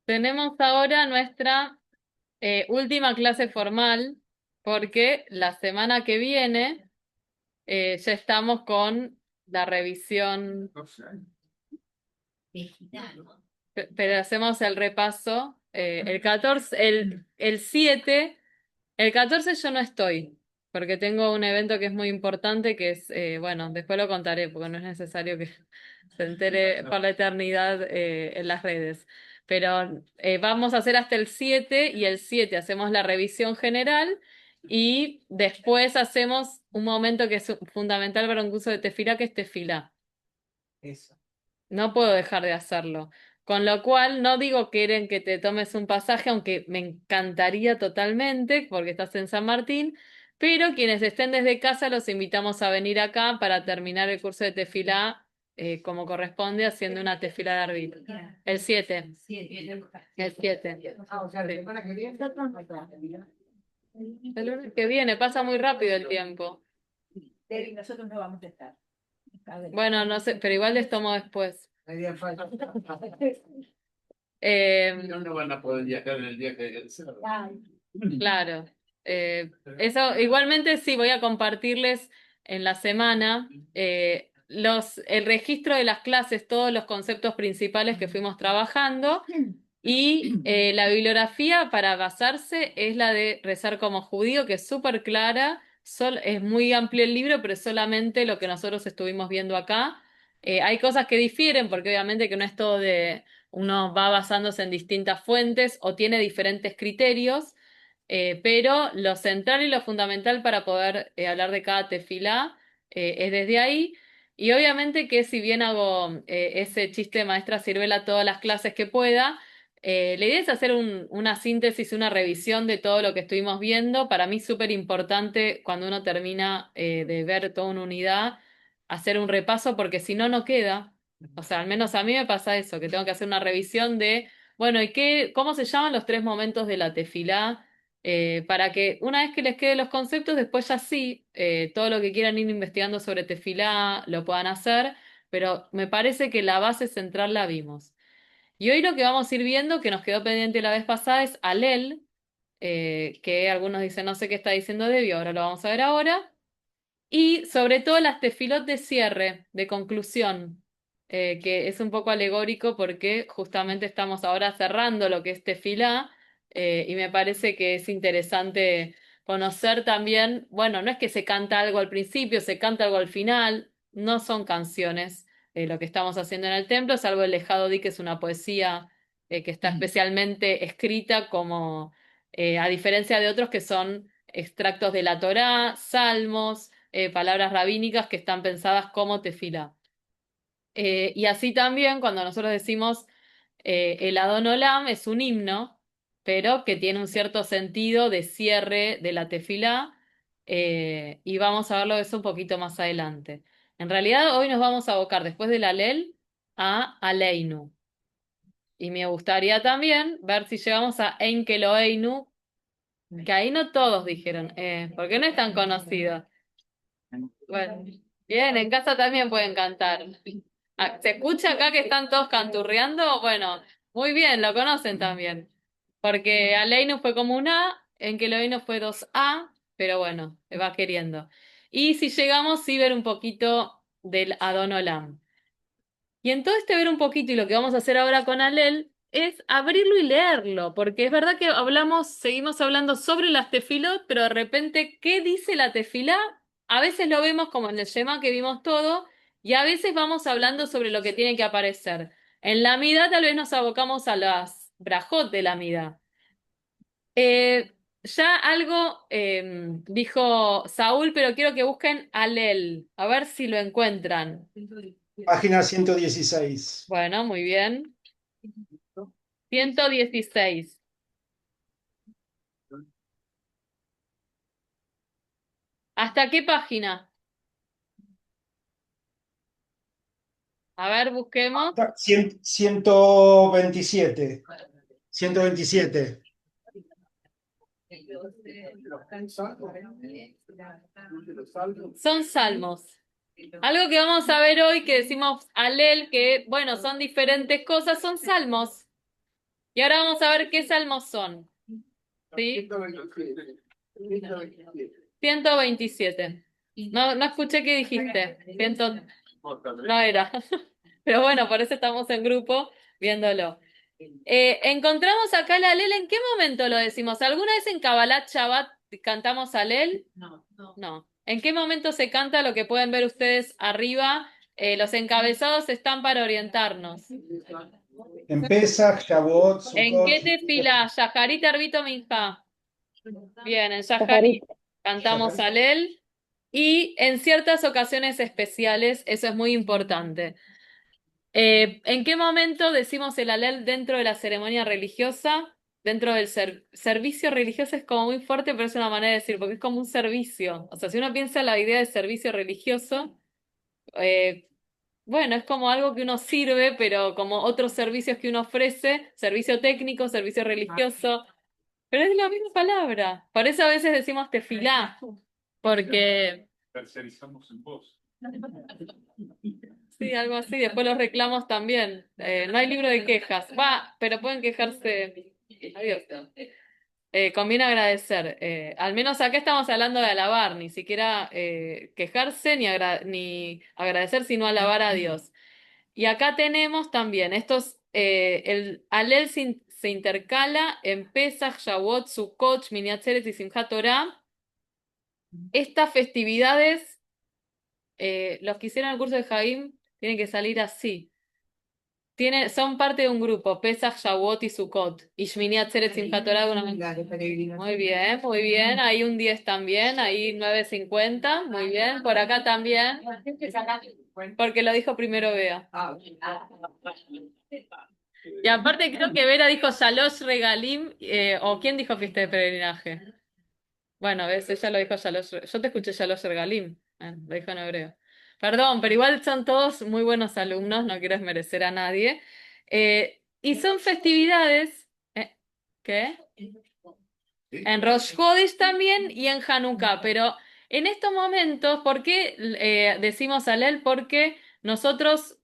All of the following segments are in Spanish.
Tenemos ahora nuestra última clase formal, porque la semana que viene ya estamos con la revisión, pero hacemos el repaso. El 14, el 7, el 14 yo no estoy, porque tengo un evento que es muy importante, que es, bueno, después lo contaré, porque no es necesario que se entere por la eternidad en las redes. Pero vamos a hacer hasta el 7 y el 7 hacemos la revisión general y después hacemos un momento que es fundamental para un curso de tefilá, que es tefilá. Eso. No puedo dejar de hacerlo. Con lo cual, no digo que quieren que te tomes un pasaje, aunque me encantaría totalmente, porque estás en San Martín, pero quienes estén desde casa los invitamos a venir acá para terminar el curso de tefilá como corresponde, haciendo una tefilá de Arbil. El 7. El 7. O sea, la semana que viene. El lunes que viene, pasa muy rápido el tiempo. Nosotros no vamos a estar. Bueno, no sé, pero igual les tomo después. Media falta. No van a poder viajar en el día que sea. Claro. Eso, igualmente sí, voy a compartirles en la semana el registro de las clases, todos los conceptos principales que fuimos trabajando y la bibliografía para basarse es la de Rezar como judío, que es súper clara, es muy amplio el libro, pero es solamente lo que nosotros estuvimos viendo acá. Hay cosas que difieren porque obviamente que no es todo de uno va basándose en distintas fuentes o tiene diferentes criterios. Pero lo central y lo fundamental para poder hablar de cada tefilá es desde ahí. Y obviamente que si bien hago ese chiste de maestra Sirvela todas las clases que pueda, la idea es hacer una síntesis, una revisión de todo lo que estuvimos viendo. Para mí es súper importante cuando uno termina de ver toda una unidad, hacer un repaso porque si no, no queda. O sea, al menos a mí me pasa eso, que tengo que hacer una revisión de, bueno, cómo se llaman los tres momentos de la tefilá? Para que una vez que les queden los conceptos, después ya sí, todo lo que quieran ir investigando sobre tefilá lo puedan hacer, pero me parece que la base central la vimos. Y hoy lo que vamos a ir viendo, que nos quedó pendiente la vez pasada, es Alel, que algunos dicen no sé qué está diciendo Debbie, ahora lo vamos a ver ahora. Y sobre todo las tefilot de cierre, de conclusión, que es un poco alegórico porque justamente estamos ahora cerrando lo que es tefilá, y me parece que es interesante conocer también, bueno, no es que se canta algo al principio, se canta algo al final, no son canciones lo que estamos haciendo en el templo, salvo el Lejado Di, que es una poesía que está especialmente escrita como, a diferencia de otros que son extractos de la Torá, salmos, palabras rabínicas que están pensadas como tefilá. Y así también cuando nosotros decimos el Adon Olam es un himno, pero que tiene un cierto sentido de cierre de la tefilá, y vamos a verlo eso un poquito más adelante. En realidad hoy nos vamos a abocar después del Alel a Aleinu. Y me gustaría también ver si llegamos a Enkeloeinu, que ahí no todos dijeron, porque no es tan conocido. Bueno, bien, en casa también pueden cantar. Ah, ¿se escucha acá que están todos canturreando? Bueno, muy bien, lo conocen también. Porque Aleinu fue como un A, en que Eloheinu fue dos A, pero bueno, va queriendo. Y si llegamos, sí ver un poquito del Adon Olam. Y en todo este ver un poquito, y lo que vamos a hacer ahora con Alel, es abrirlo y leerlo, porque es verdad que seguimos hablando sobre las tefilot, pero de repente, ¿qué dice la tefilá? A veces lo vemos como en el Shema que vimos todo, y a veces vamos hablando sobre lo que tiene que aparecer. En la Amidá tal vez nos abocamos a las brajot de la Amidá. Ya algo dijo Saúl, pero quiero que busquen Alel, a ver si lo encuentran. Página 116. Bueno, muy bien. 116. ¿Hasta qué página? A ver, busquemos. 127. 127. Son salmos. Algo que vamos a ver hoy que decimos Alel, que bueno, son diferentes cosas, son salmos. Y ahora vamos a ver qué salmos son. ¿Sí? 127. No escuché qué dijiste. No era. Pero bueno, por eso estamos en grupo viéndolo. Encontramos acá el Alel. ¿En qué momento lo decimos? ¿Alguna vez en Kabbalat Shabbat cantamos Alel? No. ¿En qué momento se canta lo que pueden ver ustedes arriba? Los encabezados están para orientarnos. En Pesach, Shavuot, ¿En qué Sukkot. tefilá? Shaharit Arbito Minja. Bien, en Shaharit cantamos Alel. Y en ciertas ocasiones especiales, eso es muy importante. ¿En qué momento decimos el Alel dentro de la ceremonia religiosa? Dentro del servicio religioso es como muy fuerte, pero es una manera de decir, porque es como un servicio. O sea, si uno piensa en la idea de servicio religioso, eh, bueno, es como algo que uno sirve, pero como otros servicios que uno ofrece, servicio técnico, servicio religioso, pero es la misma palabra. Por eso a veces decimos tefilá, porque Tercerizamos en vos. sí, algo así. Después los reclamos también. No hay libro de quejas. Va, pero pueden quejarse. Adiós. Conviene agradecer. Al menos acá estamos hablando de alabar, ni siquiera quejarse ni agradecer, sino alabar a Dios. Y acá tenemos también estos, el Alel se intercala en Pesach, Shavuot, Sukkot, Shmini Atzeret y Simchat Torah. Estas festividades, los que hicieron el curso de Jaim, tienen que salir así. Son parte de un grupo, Pesach, Shavuot y Sukkot. Y Shmini Atzeret, Simchat Torah. Muy bien, muy bien. Ahí un 10 también, ahí 9.50. Muy bien, por acá también. Porque lo dijo primero Bea. Y aparte creo que Vera dijo Shalosh Regalim, o ¿quién dijo fiesta de peregrinaje? Bueno, ves, ella lo dijo Shalosh, yo te escuché Shalosh Regalim, lo dijo en hebreo. Perdón, pero igual son todos muy buenos alumnos, no quiero desmerecer a nadie. Y son festividades, ¿qué? En Rosh Hodesh también y en Hanukkah, pero en estos momentos, ¿por qué decimos Alel? Porque nosotros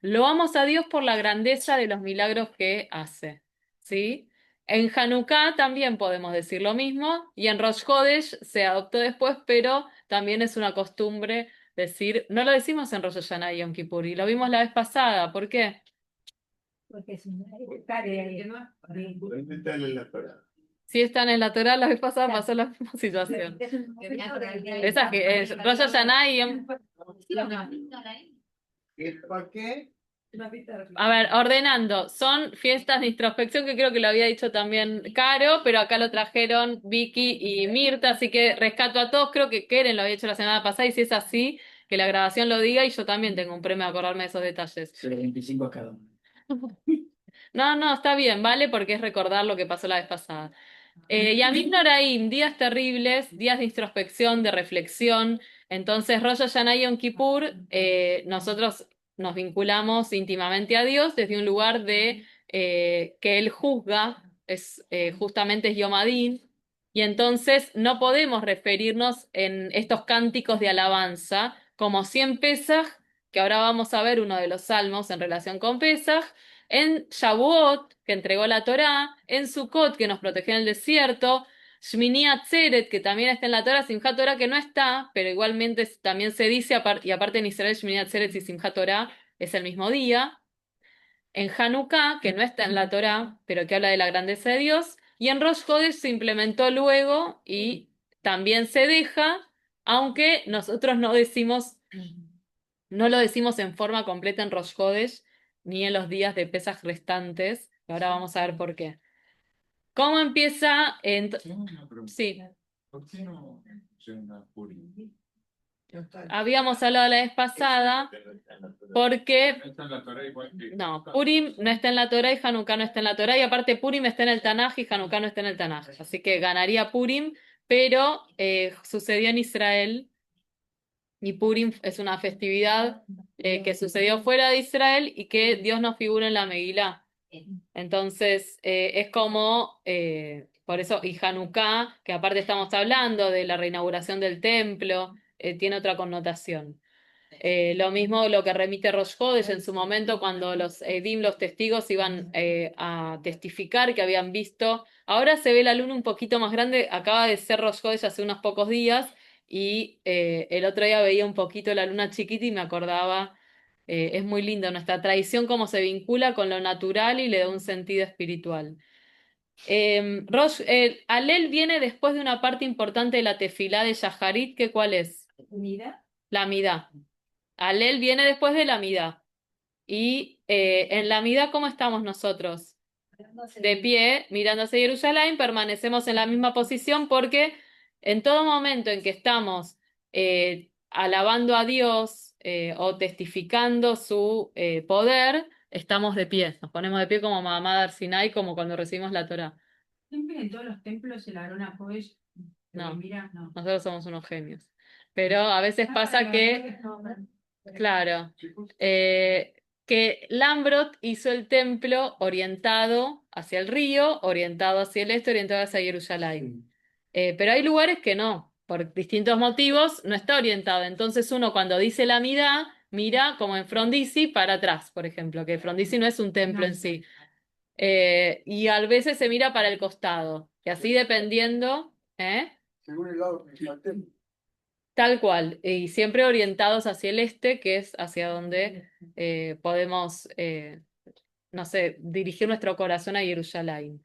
loamos a Dios por la grandeza de los milagros que hace, ¿sí? En Hanukkah también podemos decir lo mismo y en Rosh Hodesh se adoptó después, pero también es una costumbre decir, no lo decimos en Rosh Hashanah y Yom Kippur y lo vimos la vez pasada, ¿por qué? Porque es una tarea. Si están en la Torah, la vez pasada pasó la misma situación. Esa que es Rosh Hashanah y ¿Por qué? A ver, ordenando, son fiestas de introspección que creo que lo había dicho también Caro, pero acá lo trajeron Vicky y Mirta, así que rescato a todos, creo que Keren lo había hecho la semana pasada y si es así, que la grabación lo diga y yo también tengo un premio a acordarme de esos detalles. 25 a cada uno. No, está bien, ¿vale? Porque es recordar lo que pasó la vez pasada. Yamim Noraim, días terribles, días de introspección, de reflexión. Entonces, Rosh Hashanah y Yom Kippur, nosotros nos vinculamos íntimamente a Dios desde un lugar de que Él juzga, justamente es Yom Adin, y entonces no podemos referirnos en estos cánticos de alabanza, como si en Pesaj, que ahora vamos a ver uno de los salmos en relación con Pesaj, en Shavuot, que entregó la Torá, en Sukkot, que nos protegió en el desierto, Shmini Atzeret, que también está en la Torá, Simchat Torah, que no está, pero igualmente también se dice, y aparte en Israel, Shmini Atzeret y Simchat Torah es el mismo día, en Hanukkah, que no está en la Torá, pero que habla de la grandeza de Dios, y en Rosh Hodesh se implementó luego y también se deja, aunque nosotros no lo decimos en forma completa en Rosh Hodesh, ni en los días de Pesaj restantes, y ahora vamos a ver por qué. ¿Cómo empieza? Tengo una pregunta. Sí, ¿Por qué no llena Purim? habíamos hablado la vez pasada, porque No está en la Torá igual que. no, Purim no está en la Torá y Hanukkah no está en la Torá, y aparte Purim está en el Tanaj y Hanukkah no está en el Tanaj. Así que ganaría Purim, pero sucedió en Israel, y Purim es una festividad que sucedió fuera de Israel y que Dios no figura en la Megilá. Entonces, es como, por eso, y Hanukkah, que aparte estamos hablando de la reinauguración del templo, tiene otra connotación. Lo mismo lo que remite Rosh Hodesh en su momento cuando los Edim, los testigos, iban a testificar que habían visto. Ahora se ve la luna un poquito más grande, acaba de ser Rosh Hodesh hace unos pocos días y el otro día veía un poquito la luna chiquita y me acordaba, es muy linda nuestra tradición, cómo se vincula con lo natural y le da un sentido espiritual. Alel viene después de una parte importante de la tefilá de Shaharit, ¿que cuál es? Unidad. La midá. Alel viene después de la midá. Y en la midá, ¿cómo estamos nosotros? De pie, mirando hacia Jerusalén, permanecemos en la misma posición porque en todo momento en que estamos alabando a Dios o testificando su poder, estamos de pie. Nos ponemos de pie como Mahamad Sinai, como cuando recibimos la Torá. Siempre en todos los templos el Aarón Kodesh, No, mira, no. nosotros somos unos genios. Pero a veces pasa que, claro, que Lambrot hizo el templo orientado hacia el río, orientado hacia el este, orientado hacia Jerusalén. Pero hay lugares que no, por distintos motivos, no está orientado. Entonces uno cuando dice la midá, mira como en Frondizi para atrás, por ejemplo, que Frondizi no es un templo en sí. Y a veces se mira para el costado. Y así dependiendo, Según el lado que está el templo. tal cual. Y siempre orientados hacia el este, que es hacia donde podemos, no sé, dirigir nuestro corazón a Jerusalén.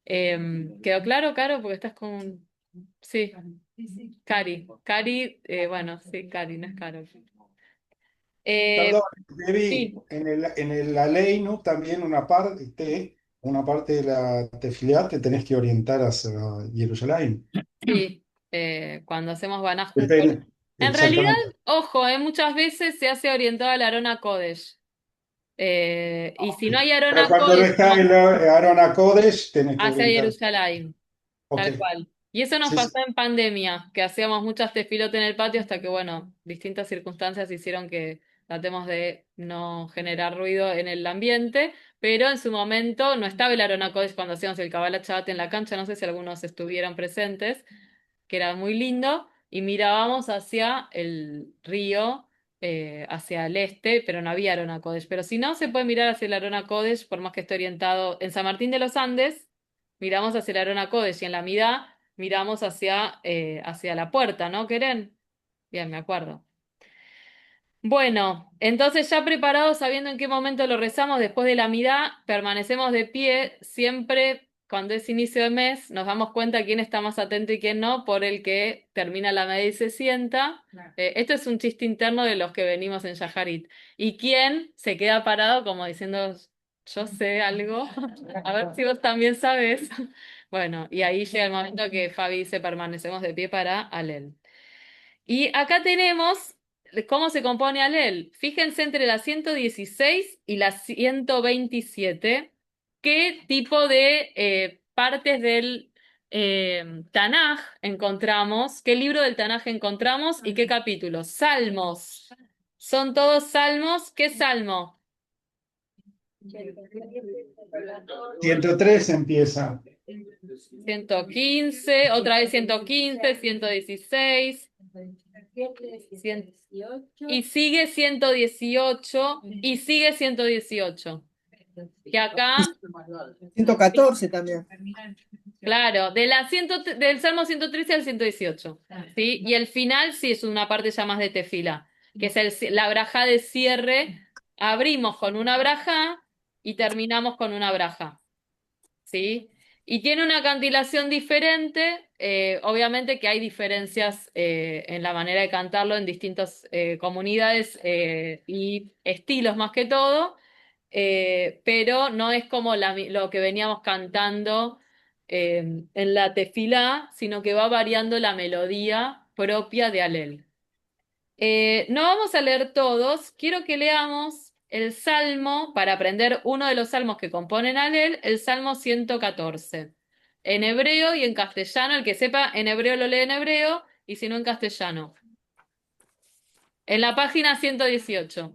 ¿Quedó claro, Caro? Porque estás con... Sí, Cari. Cari, bueno, sí, Cari, no es Caro. Perdón, Sí, Debbie, en el Aleinu también una parte de la tefilá te tenés que orientar hacia Jerusalén. sí, cuando hacemos Banaj Jupot. Depende, En realidad, exactamente. ojo, muchas veces se hace orientado al Arona Kodesh. Y si no hay Pero Arona cuando no Kodesh, está el Aaron a Kodesh, tenés que hacia orientar. Jerusalén, Ok, tal cual. Y eso nos sí, sí. pasó en pandemia, que hacíamos muchas tefilotes en el patio hasta que, bueno, distintas circunstancias hicieron que tratemos de no generar ruido en el ambiente, pero en su momento no estaba el Arona Kodesh cuando hacíamos el Kabbalat Shabbat en la cancha, no sé si algunos estuvieron presentes, que era muy lindo, y mirábamos hacia el río, hacia el este, pero no había Arona Kodesh. Pero si no, se puede mirar hacia el Arona Kodesh, por más que esté orientado en San Martín de los Andes, miramos hacia el Arona Kodesh, y en la Midá miramos hacia la puerta, ¿no, Queren? Bien, me acuerdo. Bueno, entonces ya preparados, sabiendo en qué momento lo rezamos, después de la midá, permanecemos de pie, siempre cuando es inicio de mes, nos damos cuenta quién está más atento y quién no, por el que termina la medida y se sienta. Claro. Esto es un chiste interno de los que venimos en Yaharit. Y quién se queda parado como diciendo, yo sé algo, a ver si vos también sabés. Bueno, y ahí llega el momento que Fabi dice, permanecemos de pie para Alel. Y acá tenemos cómo se compone Alel. Fíjense entre la 116 y la 127 qué tipo de partes del Tanaj encontramos, qué libro del Tanaj encontramos y qué capítulos. Salmos. Son todos salmos. ¿Qué salmo? 103 empieza. 115, otra vez 115, 116. Y sigue 118 y sigue 118. Que acá, 114 también. claro, del Salmo 113 al 118. ¿Sí? Y el final sí es una parte ya más de tefila, que es la braja de cierre. Abrimos con una braja y terminamos con una braja. ¿Sí? Y tiene una cantilación diferente, obviamente que hay diferencias en la manera de cantarlo en distintas comunidades y estilos más que todo, pero no es como lo que veníamos cantando en la tefilá, sino que va variando la melodía propia de Alel. No vamos a leer todos, quiero que leamos el Salmo, para aprender uno de los salmos que componen Alel, el Salmo 114, en hebreo y en castellano. El que sepa en hebreo lo lee en hebreo y si no en castellano. En la página 118.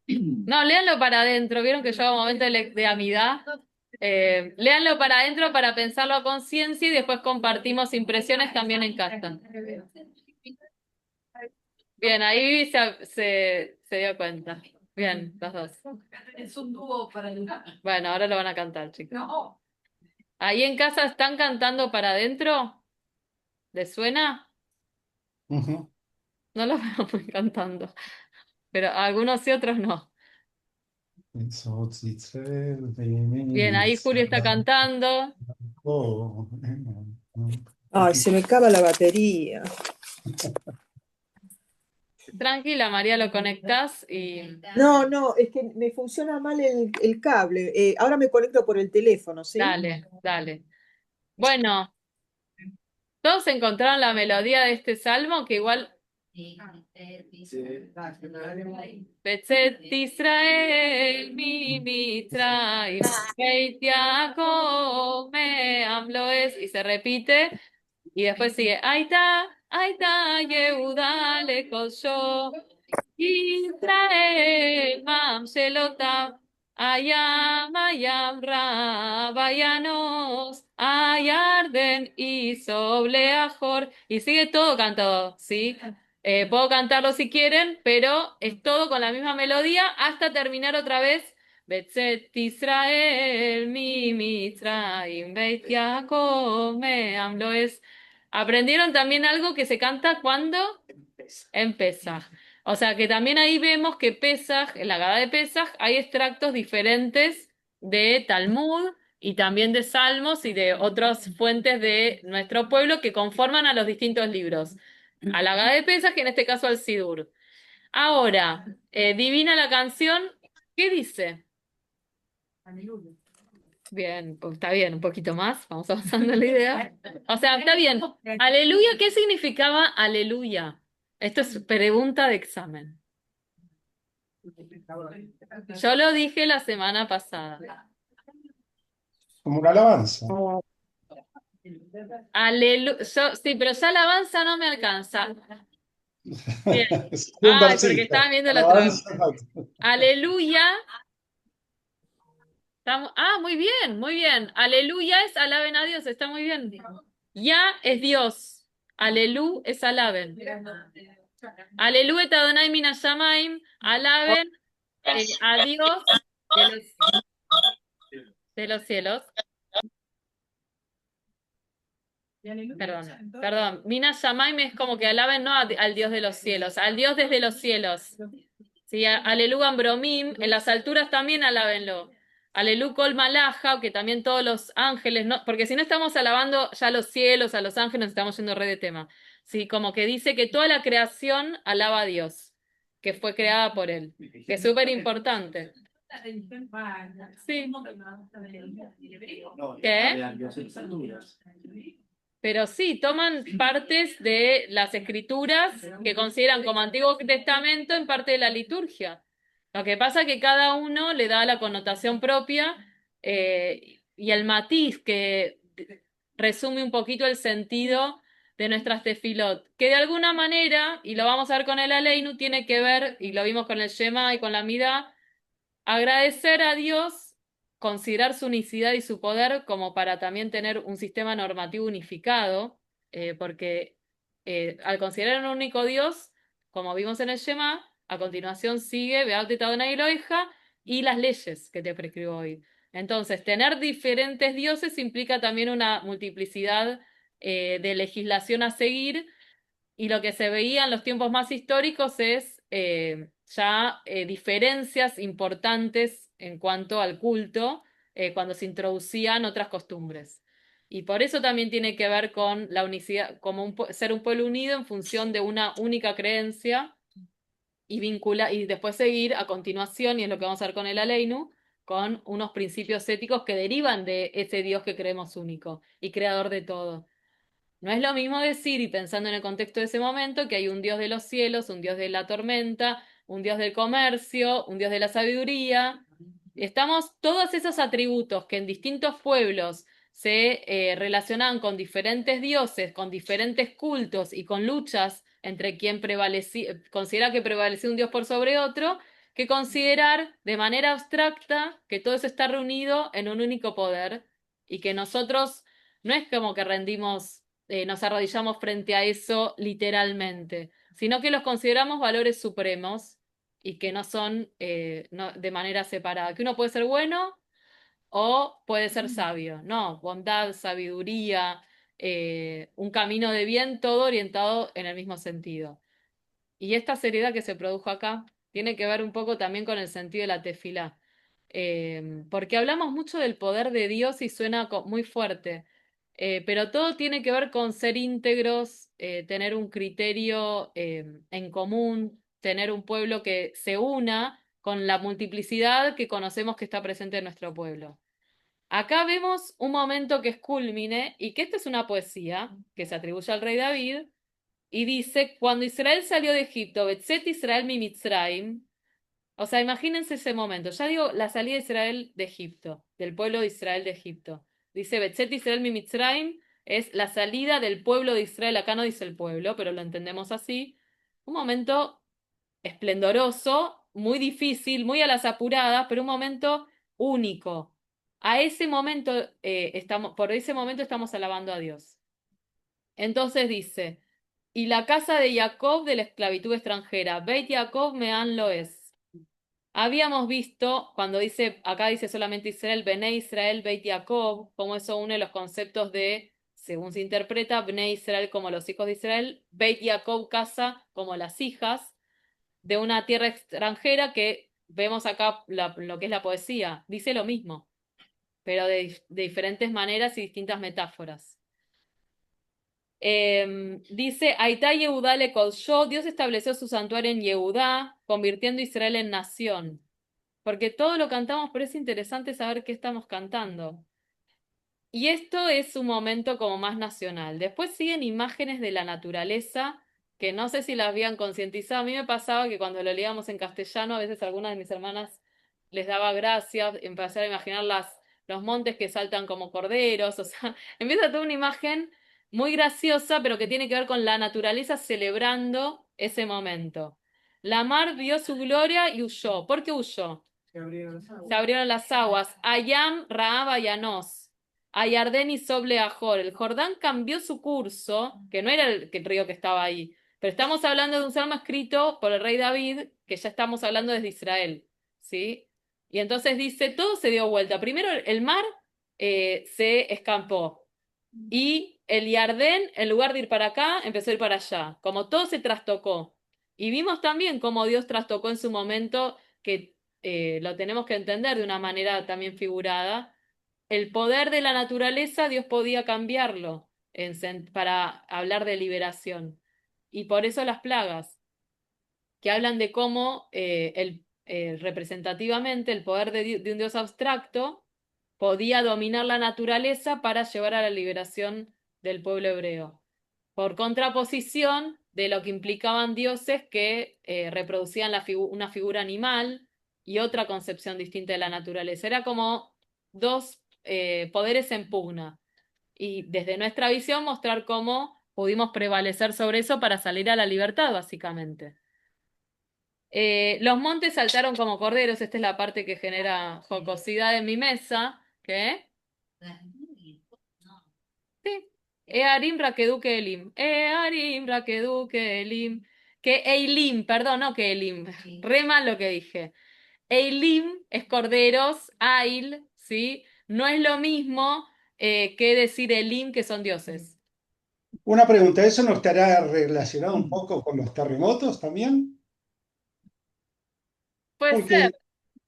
No, léanlo para adentro, vieron que yo hago momento de amidad. Léanlo para adentro para pensarlo a conciencia y después compartimos impresiones también en casa. Bien, ahí Vivi se dio cuenta. Bien, los dos. Es un dúo para el... Bueno, ahora lo van a cantar, chicos. No. ¿Ahí en casa están cantando para adentro? ¿Les suena? Ujú. No los veo muy cantando, pero algunos y otros no. Bien, ahí Julio está cantando. Oh, Ay, se me acaba la batería. Tranquila, María, lo conectás y... No, no, es que me funciona mal el cable. Ahora me conecto por el teléfono, ¿sí? Dale, dale. Bueno, todos encontraron la melodía de este salmo, que igual... Betzet Israel, mi Mitzrayim, Beit Yaakov, Me'am Loes, y se repite, y después sigue, Aita, Yehuda Lekosho, Israel, Mam Shelotav, Ayam Ra, Vayanos, Ayarden y Sobleajor, y sigue todo cantado, ¿sí? Puedo cantarlo si quieren, pero es todo con la misma melodía hasta terminar otra vez. Betzet Israel, mi Mitzrayim, Beit Yaakov, Me'am Loes. Aprendieron también algo que se canta cuando en Pesaj. O sea que también ahí vemos que Pesaj, en la Haggadah de Pesaj, hay extractos diferentes de Talmud y también de Salmos y de otras fuentes de nuestro pueblo que conforman a los distintos libros. A la Haggadah de Pesaj, y en este caso al Sidur. Ahora, divina la canción, ¿qué dice? Bien, pues está bien, un poquito más, vamos avanzando en la idea. O sea, está bien. Aleluya, ¿qué significaba aleluya? Esto es pregunta de examen. Yo lo dije la semana pasada. como una alabanza. Sí, pero ya alabanza no me alcanza. Bien. Es un Ay, porque versito. estaba viendo la otra. Alabanza, no. Aleluya. Muy bien, muy bien. Aleluya es alaben a Dios, está muy bien. Ya es Dios. Alelu es alaben. Alelu et Adonai min hashamayim. Alaben a Dios de los cielos. Perdón. Min hashamayim es como que alaben no al Dios de los cielos, al Dios desde los cielos. Sí, Alelu Ambromim, en las alturas también alábenlo. Alelu Kol Malaja, que también todos los ángeles, no, porque si no estamos alabando ya a los cielos, a los ángeles, nos estamos yendo re de tema. Sí, como que dice que toda la creación alaba a Dios, que fue creada por él, que es súper importante. Sí. ¿Qué? Pero sí, toman partes de las escrituras que consideran como Antiguo Testamento en parte de la liturgia. Lo que pasa es que cada uno le da la connotación propia y el matiz que resume un poquito el sentido de nuestras tefilot, que de alguna manera, y lo vamos a ver con el Aleinu, tiene que ver, y lo vimos con el Shema y con la Midá, agradecer a Dios, considerar su unicidad y su poder como para también tener un sistema normativo unificado, porque al considerar un único Dios, como vimos en el Shema, a continuación sigue Beat Adonai Eloheja y las leyes que te prescribo hoy. Entonces, tener diferentes dioses implica también una multiplicidad de legislación a seguir, y lo que se veía en los tiempos más históricos es ya diferencias importantes en cuanto al culto cuando se introducían otras costumbres. Y por eso también tiene que ver con la unicidad, como ser un pueblo unido en función de una única creencia y después seguir a continuación, y es lo que vamos a ver con el Aleinu, con unos principios éticos que derivan de ese Dios que creemos único y creador de todo. No es lo mismo decir, y pensando en el contexto de ese momento, que hay un Dios de los cielos, un Dios de la tormenta, un Dios del comercio, un Dios de la sabiduría. Estamos todos esos atributos que en distintos pueblos se relacionaban con diferentes dioses, con diferentes cultos y con luchas entre quien considera que prevalecía un Dios por sobre otro, que considerar de manera abstracta que todo eso está reunido en un único poder y que nosotros no es como que nos arrodillamos frente a eso literalmente. sino que los consideramos valores supremos y que no son de manera separada. Que uno puede ser bueno o puede ser sabio. No, bondad, sabiduría, un camino de bien, todo orientado en el mismo sentido. Y esta seriedad que se produjo acá tiene que ver un poco también con el sentido de la tefilá. Porque hablamos mucho del poder de Dios y suena muy fuerte, pero todo tiene que ver con ser íntegros, tener un criterio en común, tener un pueblo que se una con la multiplicidad que conocemos que está presente en nuestro pueblo. Acá vemos un momento que es cúlmine y que esta es una poesía que se atribuye al rey David y dice, cuando Israel salió de Egipto, Betzet Israel mi Mitzrayim, o sea, imagínense ese momento. Ya digo, la salida de Israel de Egipto, del pueblo de Israel de Egipto. Dice, Betzet Israel mi Mitzrayim, es la salida del pueblo de Israel. Acá no dice el pueblo, pero lo entendemos así. Un momento esplendoroso, muy difícil, muy a las apuradas, pero un momento único. A ese momento, por ese momento estamos alabando a Dios. Entonces dice, y la casa de Jacob de la esclavitud extranjera, Beit Jacob Mean lo es. Habíamos visto, cuando dice, acá dice solamente Israel, Bené Israel, Beit Jacob, como eso une los conceptos de, según se interpreta, Bené Israel como los hijos de Israel, Beit Jacob casa como las hijas de una tierra extranjera que vemos acá lo que es la poesía, dice lo mismo, pero de diferentes maneras y distintas metáforas. Dice, Aitá Yehudá le colchó, Dios estableció su santuario en Yehudá, convirtiendo a Israel en nación. Porque todo lo cantamos, pero es interesante saber qué estamos cantando. Y esto es un momento como más nacional. Después siguen imágenes de la naturaleza, que no sé si las habían concientizado. A mí me pasaba que cuando lo leíamos en castellano, a veces a algunas de mis hermanas les daba gracia empezar a imaginar los montes que saltan como corderos. O sea, empieza toda una imagen muy graciosa, pero que tiene que ver con la naturaleza celebrando ese momento. La mar vio su gloria y huyó. ¿Por qué huyó? Se abrieron las aguas. Se abrieron las aguas. Ayam, Raab, Yanos. Ayardén y Soble Ajor. El Jordán cambió su curso, que no era el río que estaba ahí, pero estamos hablando de un salmo escrito por el rey David, que ya estamos hablando desde Israel, ¿sí? Y entonces dice, todo se dio vuelta. Primero el mar se escampó y el Yardén, en lugar de ir para acá, empezó a ir para allá, como todo se trastocó. Y vimos también cómo Dios trastocó en su momento, que lo tenemos que entender de una manera también figurada. El poder de la naturaleza, Dios podía cambiarlo para hablar de liberación. Y por eso las plagas, que hablan de cómo representativamente el poder de un Dios abstracto podía dominar la naturaleza para llevar a la liberación del pueblo hebreo. Por contraposición de lo que implicaban dioses que reproducían una figura animal y otra concepción distinta de la naturaleza. Era como dos poderes en pugna. Y desde nuestra visión mostrar cómo pudimos prevalecer sobre eso para salir a la libertad, básicamente. Los montes saltaron como corderos. Esta es la parte que genera jocosidad en mi mesa. ¿Qué? Sí. Earim Rakeduke Elim. Earim Rakeduke Elim. Que Eilim, perdón, no que Elim. Re mal lo que dije. Eilim es corderos, Ail, ¿sí? No es lo mismo que decir Elim, que son dioses. Una pregunta, ¿eso no estará relacionado un poco con los terremotos también? Puede Porque, ser,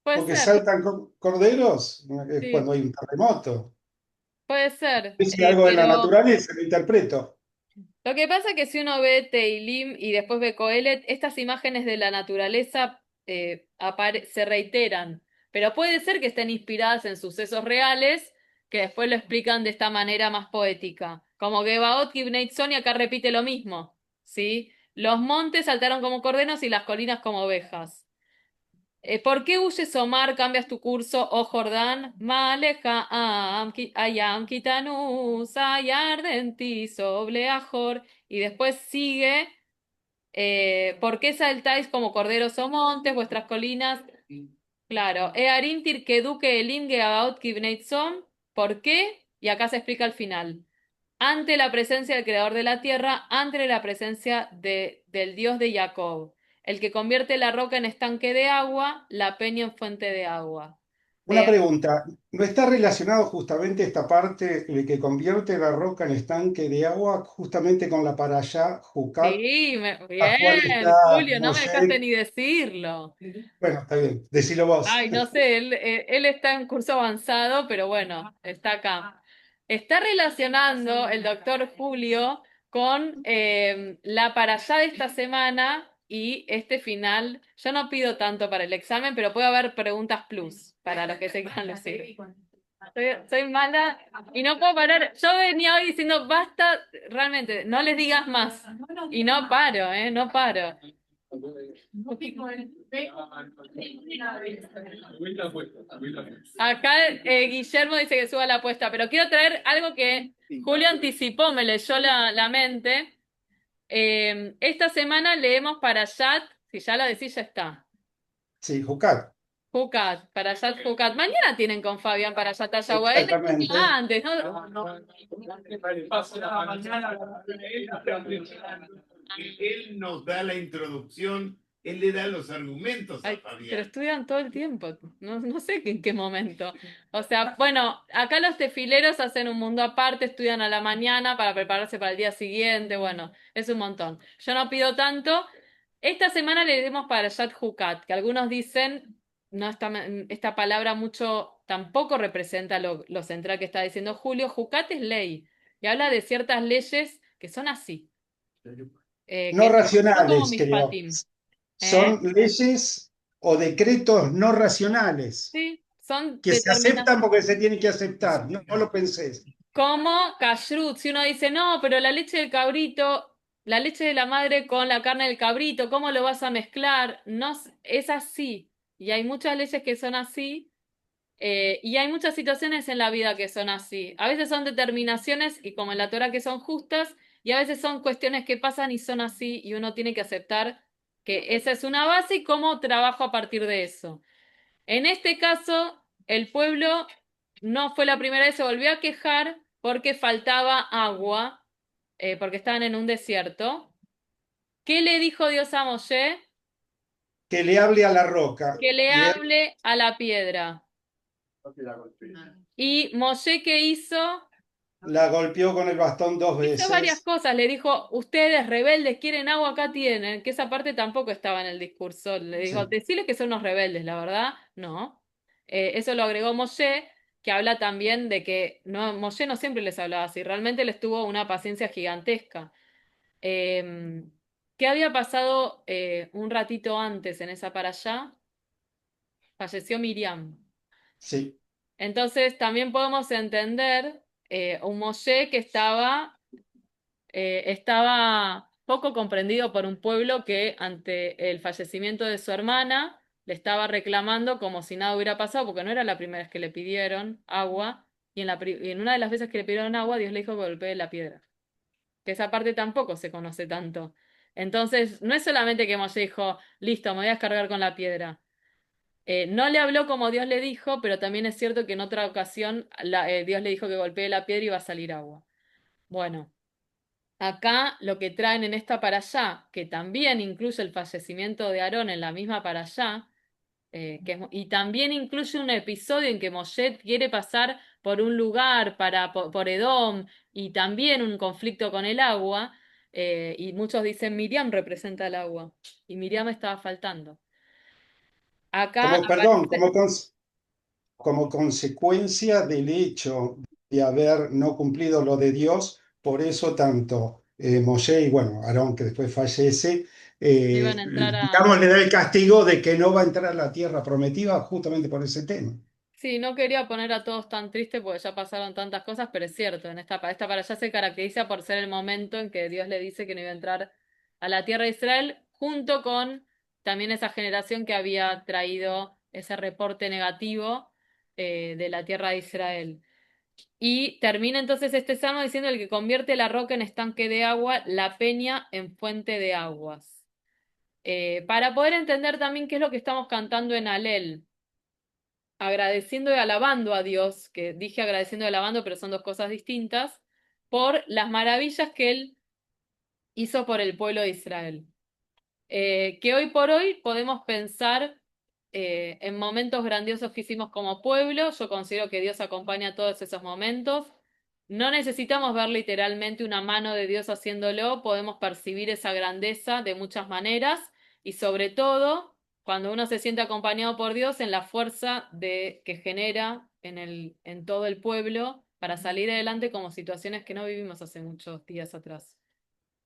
puede porque ser, saltan corderos sí, cuando hay un terremoto. puede ser. Es algo de la Pero naturaleza, lo interpreto. lo que pasa es que si uno ve Teilim y después ve Coelet, estas imágenes de la naturaleza se reiteran, pero puede ser que estén inspiradas en sucesos reales que después lo explican de esta manera más poética. Como Gebaot Gibneit y acá repite lo mismo, ¿sí? Los montes saltaron como corderos y las colinas como ovejas. ¿Por qué huyes, Omar? Cambias tu curso, oh Jordán. Maleja ayam kitanus ayardenti soble ajor. Y después sigue, ¿por qué saltáis como corderos o montes, vuestras colinas? Claro, Earim tirkeduke elim geabaot kibneitzom. ¿Por qué? Y acá se explica al final. Ante la presencia del creador de la tierra, ante la presencia de del Dios de Jacob, el que convierte la roca en estanque de agua, la peña en fuente de agua. Una pregunta, ¿no está relacionado justamente esta parte de que convierte la roca en estanque de agua justamente con la para allá, Jucat, Sí, a cuál bien, está Julio, no me dejaste Moshe? ni decirlo. Bueno, está bien, decilo vos. Ay, no sé, él está en curso avanzado, pero bueno, está acá. Está relacionando el doctor Julio con la para allá de esta semana y este final. Yo no pido tanto para el examen, pero puede haber preguntas plus para los que se quieran lucir. Soy mala y no puedo parar. Yo venía hoy diciendo, basta, realmente, no les digas más. Y no paro, no paro. Acá Guillermo dice que suba la apuesta, pero quiero traer algo que Julio anticipó, me leyó la mente. Esta semana leemos Parashat, si ya lo decís, ya está. Sí, Jucat, Jucat, Parashat Jucat. Mañana tienen con Fabián Parashat Ayahuasca. Él exactamente. decía antes, ¿no? Él nos da la introducción, él le da los argumentos a Ay, pero Fabián. estudian todo el tiempo, no sé en qué momento. O sea, bueno, acá los tefileros hacen un mundo aparte, estudian a la mañana para prepararse para el día siguiente, bueno, es un montón. Yo no pido tanto. Esta semana le dimos para Yat Jucat, que algunos dicen, no esta palabra mucho tampoco representa lo central que está diciendo Julio. Jucat es ley, y habla de ciertas leyes que son así, No que no como racionales, creo. Mishpatim. ¿Eh? Son leyes o decretos no racionales Sí, son que se aceptan porque se tienen que aceptar. No, no lo pensés. como kashrut. Si uno dice, no, pero la leche del cabrito, la leche de la madre con la carne del cabrito, ¿cómo lo vas a mezclar? No, es así. Y hay muchas leyes que son así. Y hay muchas situaciones en la vida que son así. A veces son determinaciones, y como en la Torah, que son justas, y a veces son cuestiones que pasan y son así, y uno tiene que aceptar que esa es una base y cómo trabajo a partir de eso. En este caso, el pueblo no fue la primera vez, se volvió a quejar porque faltaba agua, porque estaban en un desierto. ¿Qué le dijo Dios a Moshe? Que le hable a la roca. Que le Y él hable a la piedra. ¿Y Moshe qué hizo? la golpeó con el bastón 2 veces. Varias cosas. Le dijo, ustedes rebeldes quieren agua, acá tienen. Que esa parte tampoco estaba en el discurso. Le dijo, Sí. decirles que son unos rebeldes, la verdad, no. Eso lo agregó Moshe, que habla también de que no, Moshe no siempre les hablaba así, realmente les tuvo una paciencia gigantesca. Eh, ¿Qué había pasado un ratito antes en esa para allá? Falleció Miriam. Sí. Entonces también podemos entender un Moshe que estaba poco comprendido por un pueblo que ante el fallecimiento de su hermana le estaba reclamando como si nada hubiera pasado, porque no era la primera vez que le pidieron agua, y en una de las veces que le pidieron agua, Dios le dijo que golpee la piedra. Que esa parte tampoco se conoce tanto. Entonces, no es solamente que Moshe dijo, listo, me voy a descargar con la piedra. No le habló como Dios le dijo, pero también es cierto que en otra ocasión Dios le dijo que golpee la piedra y iba a salir agua. Bueno. Acá lo que traen en esta para allá, que también incluye el fallecimiento de Aarón en la misma para allá, y también incluye un episodio en que Moshe quiere pasar por un lugar por Edom, y también un conflicto con el agua, y muchos dicen Miriam representa el agua, y Miriam estaba faltando. Acá Como, perdón, aparece, como consecuencia del hecho de haber no cumplido lo de Dios, por eso tanto Moshe y bueno, Aarón, que después fallece, iban a entrar a... digamos, le da el castigo de que no va a entrar a la tierra prometida justamente por ese tema. Sí, no quería poner a todos tan tristes porque ya pasaron tantas cosas, pero es cierto, esta para allá se caracteriza por ser el momento en que Dios le dice que no iba a entrar a la tierra de Israel, junto con también esa generación que había traído ese reporte negativo de la tierra de Israel. Y termina entonces este salmo diciendo el que convierte la roca en estanque de agua, la peña en fuente de aguas. Para poder entender también qué es lo que estamos cantando en Alel, agradeciendo y alabando a Dios, que dije agradeciendo y alabando, pero son dos cosas distintas, por las maravillas que Él hizo por el pueblo de Israel. que hoy por hoy podemos pensar en momentos grandiosos que hicimos como pueblo. Yo considero que Dios acompaña todos esos momentos. No necesitamos ver literalmente una mano de Dios haciéndolo, podemos percibir esa grandeza de muchas maneras y sobre todo cuando uno se siente acompañado por Dios en la fuerza que genera en todo el pueblo para salir adelante como situaciones que no vivimos hace muchos días atrás.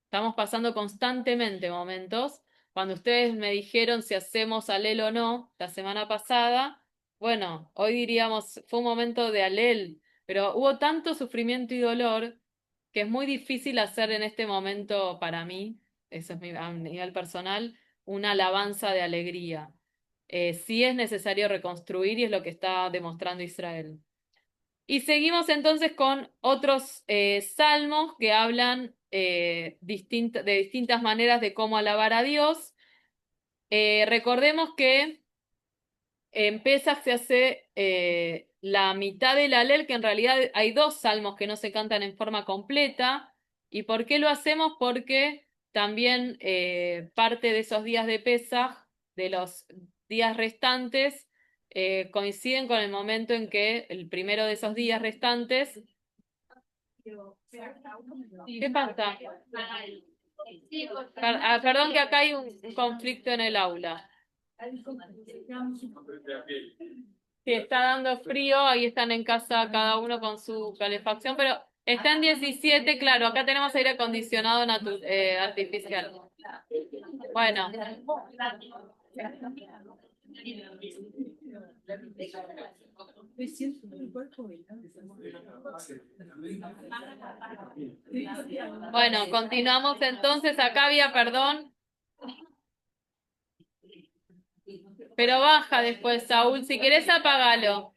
Estamos pasando constantemente momentos. Cuando ustedes me dijeron si hacemos alel o no la semana pasada, bueno, hoy diríamos fue un momento de alel, pero hubo tanto sufrimiento y dolor que es muy difícil hacer en este momento para mí, eso es a nivel personal, una alabanza de alegría. Sí es necesario reconstruir y es lo que está demostrando Israel. Y seguimos entonces con otros salmos que hablan de distintas maneras de cómo alabar a Dios. Recordemos que en Pesaj se hace la mitad del Alel, que en realidad hay dos salmos que no se cantan en forma completa. ¿Y por qué lo hacemos? Porque también parte de esos días de Pesaj, de los días restantes, coinciden con el momento en que el primero de esos días restantes. ¿Qué pasa? Perdón que acá hay un conflicto en el aula. Sí, está dando frío, ahí están en casa cada uno con su calefacción, pero está en 17, claro, acá tenemos aire acondicionado artificial. Bueno. Bueno, continuamos entonces, acá había perdón. Pero baja después, Saúl. Si querés, apagalo.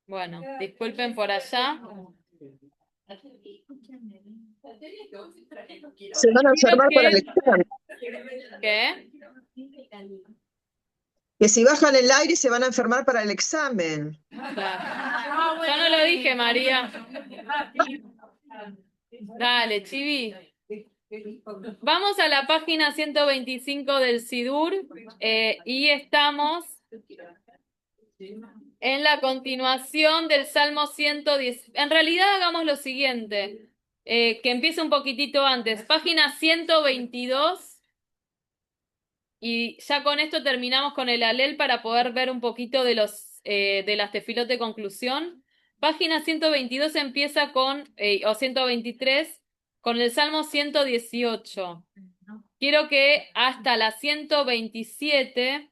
Bueno, disculpen por allá. Se van a enfermar para el examen. ¿Qué? Que si bajan el aire se van a enfermar para el examen. Claro. Yo no lo dije, María. Dale, Chivi. Vamos a la página 125 del Sidur y estamos en la continuación del Salmo 110. En realidad hagamos lo siguiente, que empiece un poquitito antes. Página 122 y ya con esto terminamos con el Alel para poder ver un poquito de las tefilot de conclusión. Página 122 empieza o 123, con el Salmo 118. Quiero que hasta la 127,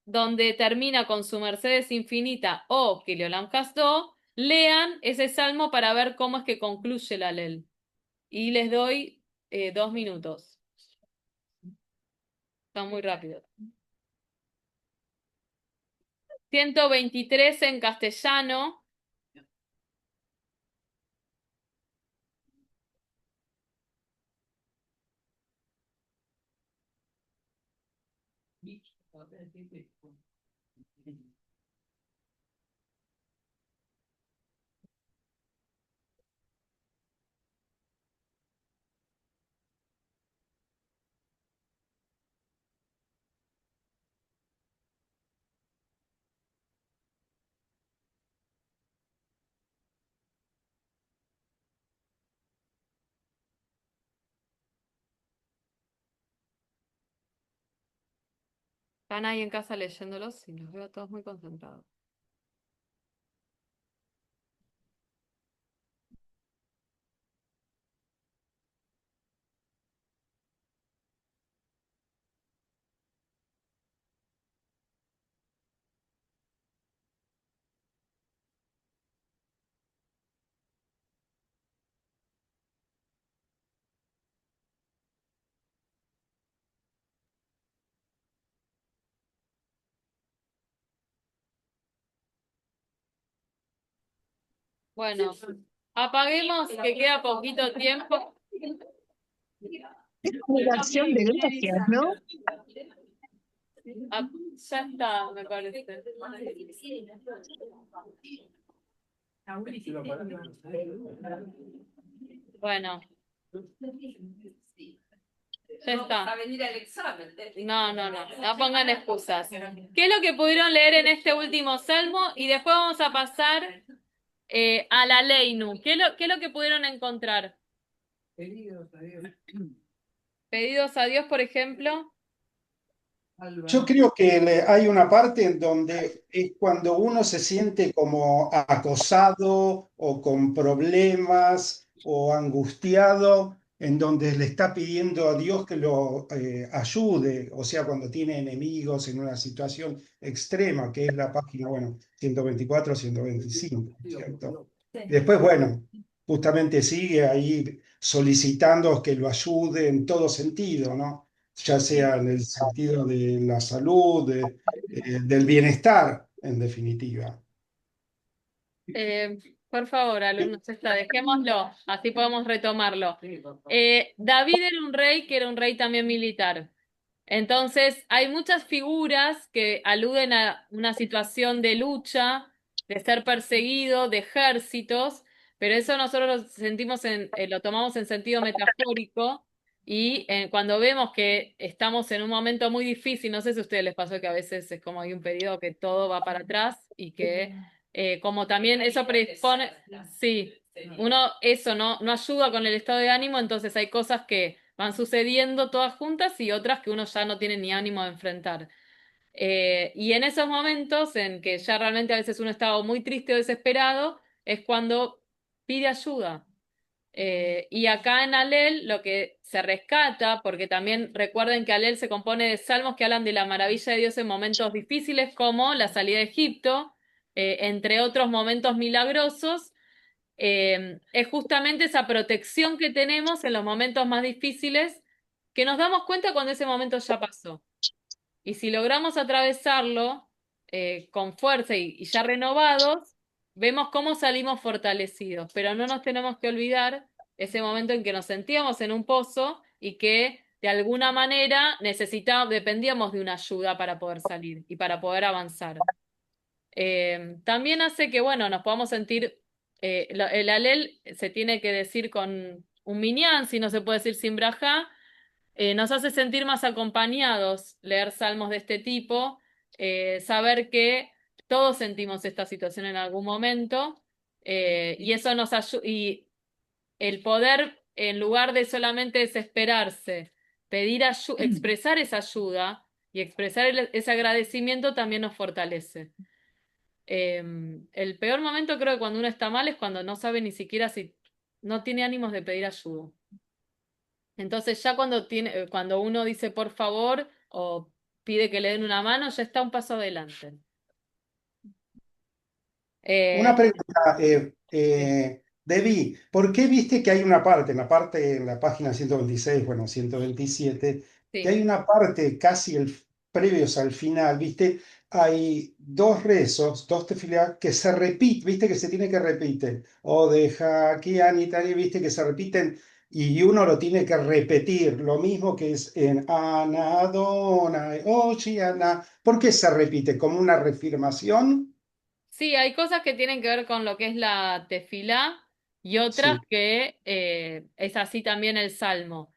donde termina con su Mercedes infinita o Kileolam Hasdo, lean ese salmo para ver cómo es que concluye el Alel. Y les doy 2 minutos. Está muy rápido. 123 en castellano. Están ahí en casa leyéndolos y los veo todos muy concentrados. Bueno, apaguemos que queda poquito tiempo. Es una acción de gracias, ¿no? Ya está, me parece. Bueno, ya No está. vas a venir al examen. No pongan excusas. ¿Qué es lo que pudieron leer en este último salmo? Y después vamos a pasar a la Leinu. ¿Qué es lo que pudieron encontrar? Pedidos a Dios, por ejemplo. Yo creo que hay una parte en donde es cuando uno se siente como acosado o con problemas o angustiado, en donde le está pidiendo a Dios que lo ayude, o sea, cuando tiene enemigos en una situación extrema, que es la página, bueno, 124, 125, ¿cierto? Después, bueno, justamente sigue ahí solicitando que lo ayude en todo sentido, ¿no? Ya sea en el sentido de la salud, del bienestar, en definitiva. Por favor, alumnos, dejémoslo, así podemos retomarlo. David era un rey que era un rey también militar. Entonces, hay muchas figuras que aluden a una situación de lucha, de ser perseguido, de ejércitos, pero eso nosotros lo sentimos lo tomamos en sentido metafórico y cuando vemos que estamos en un momento muy difícil, no sé si a ustedes les pasó que a veces es como hay un periodo que todo va para atrás y que como también eso predispone, sí, uno eso no ayuda con el estado de ánimo, entonces hay cosas que van sucediendo todas juntas y otras que uno ya no tiene ni ánimo de enfrentar. Y en esos momentos en que ya realmente a veces uno está muy triste o desesperado, es cuando pide ayuda. Y acá en Alel lo que se rescata, porque también recuerden que Alel se compone de salmos que hablan de la maravilla de Dios en momentos difíciles como la salida de Egipto, entre otros momentos milagrosos, es justamente esa protección que tenemos en los momentos más difíciles, que nos damos cuenta cuando ese momento ya pasó. Y si logramos atravesarlo con fuerza y ya renovados, vemos cómo salimos fortalecidos, pero no nos tenemos que olvidar ese momento en que nos sentíamos en un pozo y que de alguna manera dependíamos de una ayuda para poder salir y para poder avanzar. También hace que, bueno, nos podamos sentir, el alel se tiene que decir con un minyan, si no se puede decir sin brajá, nos hace sentir más acompañados leer salmos de este tipo, saber que todos sentimos esta situación en algún momento, y eso nos ayuda, y el poder, en lugar de solamente desesperarse, expresar esa ayuda y expresar ese agradecimiento también nos fortalece. El peor momento creo que cuando uno está mal es cuando no sabe ni siquiera si no tiene ánimos de pedir ayuda. Entonces ya cuando uno dice por favor o pide que le den una mano, ya está un paso adelante. Una Eh, pregunta, Debbie, ¿por qué viste que hay una parte, en la página 126, bueno, 127, que hay sí. una parte casi previos al final, viste? Hay dos rezos, dos tefilá que se repiten, viste que se tiene que repetir. O deja aquí, Anita, viste que se repiten y uno lo tiene que repetir, lo mismo que es en Ana, Adonai, Ochi, Ana. ¿Por qué se repite? ¿Como una reafirmación? Sí, hay cosas que tienen que ver con lo que es la tefilá y otras Sí, que es así también el salmo.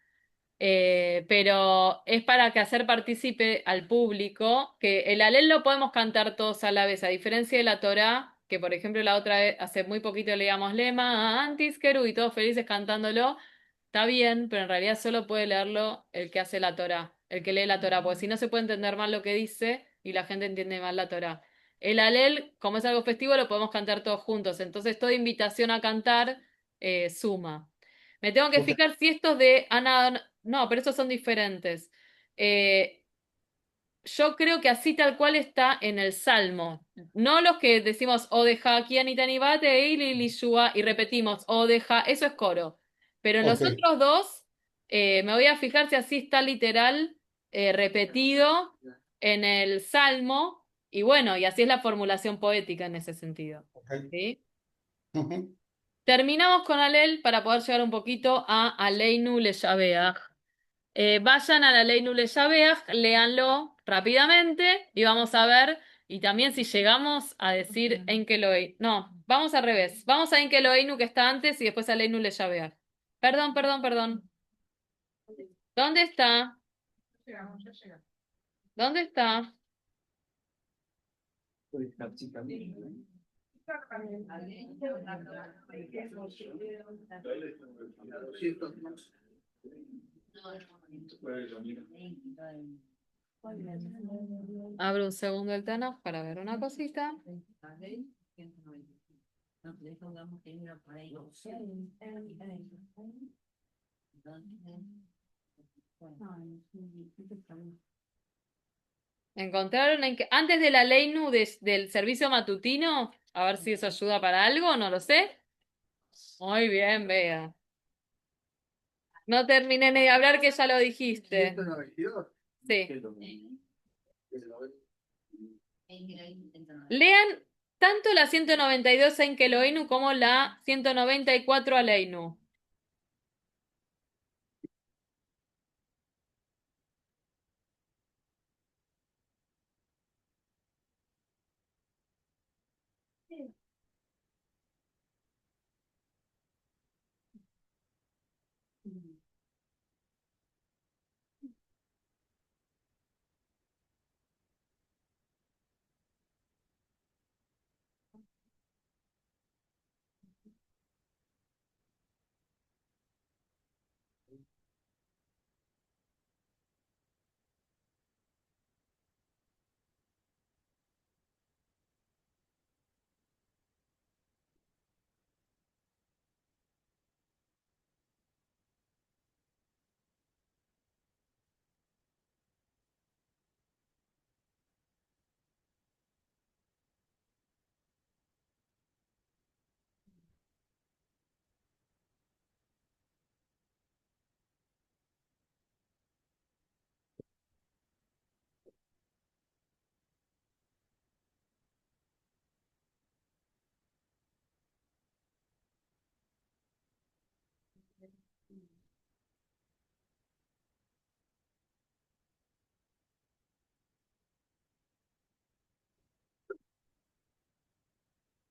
Pero es para que hacer partícipe al público, que el Alel lo podemos cantar todos a la vez, a diferencia de la Torá, que por ejemplo la otra vez, hace muy poquito leíamos Lema, Antis Keru y todos felices cantándolo, está bien, pero en realidad solo puede leerlo el que hace la Torá, el que lee la Torá, porque si no se puede entender mal lo que dice y la gente entiende mal la Torá. El Alel, como es algo festivo, lo podemos cantar todos juntos, entonces toda invitación a cantar suma. Me tengo que ok, fijar si estos de Ana. No, pero esos son diferentes. Eh, yo creo que así tal cual está en el Salmo. No los que decimos o deja aquí Anitanibate y repetimos o deja, eso es coro. Pero en los ok, otros dos, me voy a fijar si así está literal repetido en el Salmo. Y bueno, y así es la formulación poética en ese sentido. ok. ¿Sí? Ujú. Terminamos con Alel para poder llegar un poquito a Aleinu Leshabeach. Vayan a la Ley Nule Yabeach, léanlo rápidamente y vamos a ver. Y también si llegamos a decir en que lo... No, Vamos al revés. Vamos a Enkeloheinu que está antes y después a Leinu le llavear. Perdón, perdón, perdón. ¿Dónde está? ¿Dónde está? Abro un segundo el Tanaj para ver una cosita. ¿Encontraron antes de la Leinu del servicio matutino? A ver si eso ayuda para algo, no lo sé. Muy bien, Bea. No terminé ni de hablar que ya lo dijiste. Sí. Lean tanto la 192 en Enkeloheinu como la 194 Aleinu.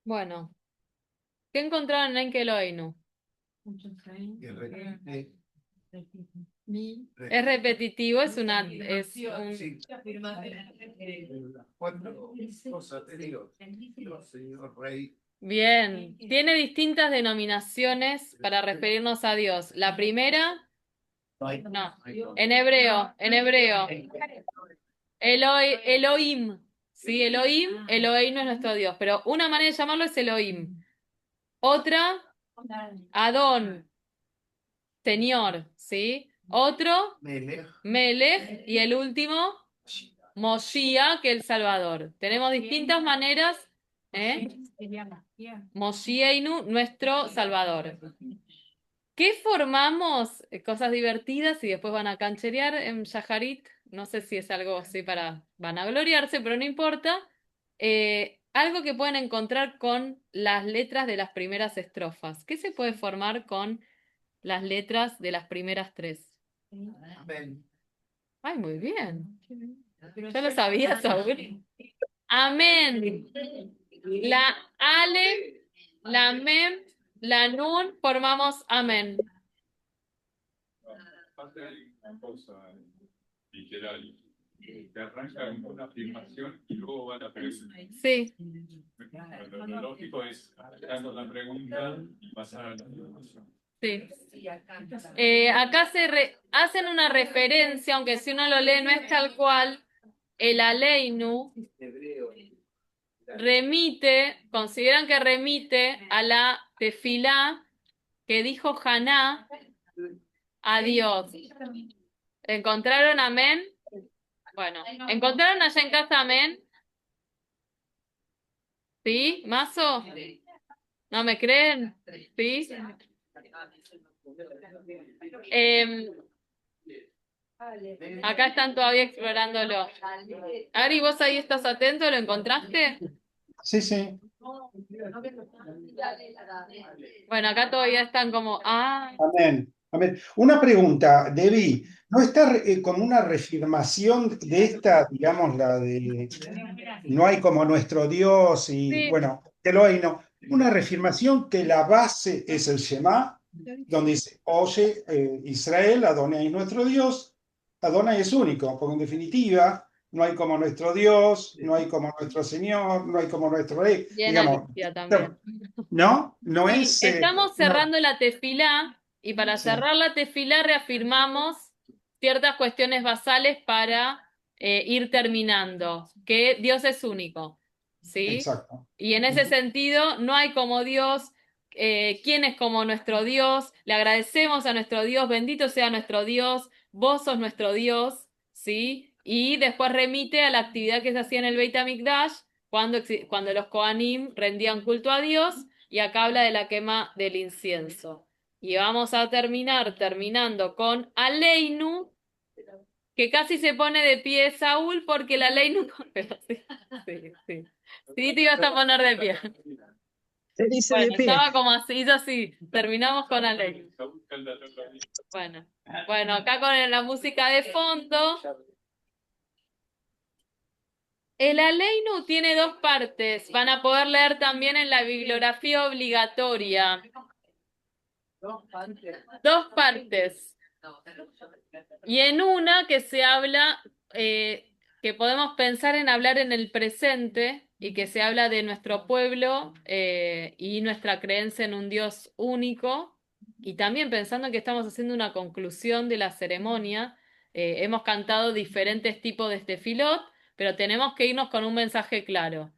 Bueno, ¿qué encontraron en Enkeloheinu? Es repetitivo, es un bien. Tiene distintas denominaciones para referirnos a Dios. La primera, no, en hebreo, Elohim. Sí, Elohim, Eloheinu es nuestro Dios, pero una manera de llamarlo es Elohim. Otra, Adón, Señor, ¿sí? Otro, Melech, y el último, Moshiach, que es el Salvador. Tenemos distintas maneras, Moshiachinu, nuestro Salvador. ¿Qué formamos? Cosas divertidas y después van a cancherear en Shaharit. No sé si es algo así para vanagloriarse, pero no importa. Algo que pueden encontrar con las letras de las primeras estrofas. ¿Qué se puede formar con las letras de las primeras tres? Ay, muy bien. Ya lo sabía, Saúl. Amén. La Ale, la Mem, la Nun, formamos amén. Aparte hay una cosa literal, que arranca con una afirmación y luego va la pregunta. Sí. Lo lógico es arrancando la pregunta y pasar a la afirmación. Sí. Acá hacen una referencia, aunque si uno lo lee no es tal cual, el Aleinu consideran que remite a la tefilá que dijo Haná a Dios. ¿Encontraron amén? Bueno, ¿encontraron allá en casa amén? ¿Sí? ¿Mazo? ¿No me creen? ¿Sí? Acá están todavía explorándolo. Ari, ¿vos ahí estás atento? ¿Lo encontraste? Sí, sí. Bueno, acá todavía están como, Amén. Amén. Una pregunta, Debbie, ¿no está como una reafirmación de esta, digamos, la de no hay como nuestro Dios y sí, bueno, Elohim no? una reafirmación que la base es el Shema, donde dice, oye, Israel, Adonai es nuestro Dios, Adonai es único, porque en definitiva no hay como nuestro Dios, no hay como nuestro Señor, no hay como nuestro Rey. Bien, Digamos, Alicia, también. no Sí, es... estamos cerrando la tefilá y para Sí. cerrar la tefilá reafirmamos ciertas cuestiones basales para ir terminando, que Dios es único, ¿sí? Exacto. Y en ese sentido no hay como Dios, ¿quién es como nuestro Dios? Le agradecemos a nuestro Dios, bendito sea nuestro Dios, vos sos nuestro Dios, ¿sí? Y después remite a la actividad que se hacía en el Beit HaMikdash cuando los Kohanim rendían culto a Dios, y acá habla de la quema del incienso. Y vamos a terminando con Aleinu, que casi se pone de pie Saúl porque la Aleinu... Sí. Sí, te ibas a poner de pie. Se dice de Bueno, pie. estaba como así, hizo así. Terminamos con Aleinu. Bueno, acá con la música de fondo. El Aleinu tiene dos partes. Van a poder leer también en la bibliografía obligatoria. Dos partes. Y en una que se habla, que podemos pensar en hablar en el presente y que se habla de nuestro pueblo y nuestra creencia en un Dios único. Y también pensando que estamos haciendo una conclusión de la ceremonia. Hemos cantado diferentes tipos de tefilot, pero tenemos que irnos con un mensaje claro.